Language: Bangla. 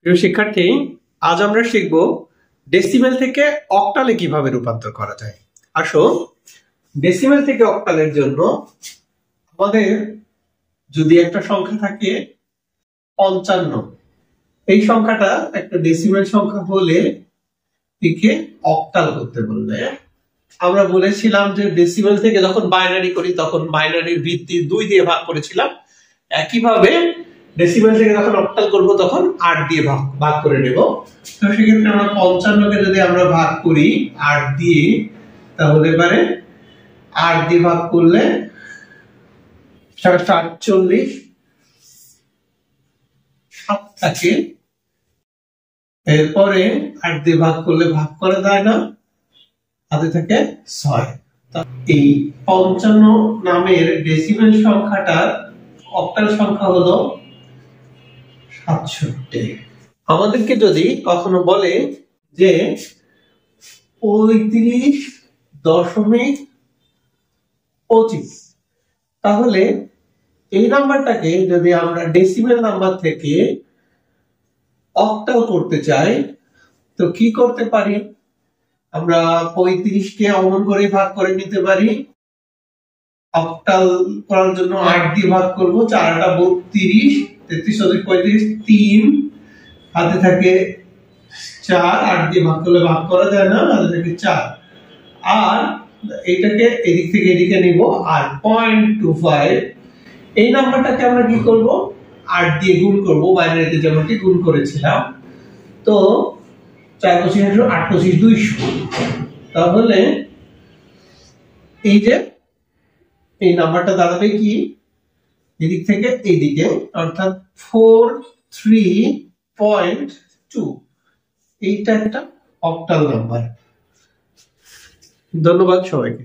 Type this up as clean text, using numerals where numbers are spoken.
প্রিয় শিক্ষার্থী, আজ আমরা শিখব ডেসিমেল থেকে অক্টালে কিভাবে রূপান্তর করা যায়। আসো, ডেসিমেল থেকে অক্টালের জন্য আমাদের যদি একটা সংখ্যা থাকে 55, এই সংখ্যাটা একটা ডেসিমেল সংখ্যা হলে একে অক্টাল করতে বললে আমরা বলেছিলাম যে ডেসিমেল থেকে যখন বাইনারি করি তখন বাইনারির ভিত্তি 2 দিয়ে ভাগ করেছিলাম। একইভাবে ডেসিমেল থেকে যখন অক্টাল করব তখন 8 দিয়ে ভাগ করে নেব। তো সেক্ষেত্রে আমরা 55 কে যদি আমরা ভাগ করি 8 দিয়ে, তাহলে পারে 8 দিয়ে ভাগ করলে 47, 7 থাকে, এরপরে 8 দিয়ে ভাগ করলে ভাগ করা যায় না, হাতে থাকে 6। এই 55 নামের ডেসিমেল সংখ্যাটার অক্টাল সংখ্যা হলো 67। আমাদেরকে যদি কখনো বলে যে 35.25, তাহলে এই নাম্বারটাকে যদি আমরা ডেসিমেল নাম্বার থেকে অক্টাল করতে চাই তো কি করতে পারি? আমরা 35 কে অমন করে ভাগ করে নিতে পারি। অক্টাল করার জন্য 8 দিয়ে ভাগ করব, 4 টা 32, 33 + 35 3, হাতে থাকে 4, 8 দিয়ে ভাগ করলে ভাগ করা যায় না, হাতে থাকে 4। আর এইটাকে এদিক থেকে এদিকে নিব, আর 0.25 এই নাম্বারটাকে আমরা কি করব? 8 দিয়ে গুণ করব, বাইনারিতে যেমনটি গুণ করেছিলাম। তো 4 × 25 = 8 × 25 200। তাহলে এই যে এই নাম্বারটা দাঁড়াবে কি এদিক থেকে এইদিকে, অর্থাৎ 43.2। এইটা একটা অক্টাল নাম্বার। ধন্যবাদ সবাইকে।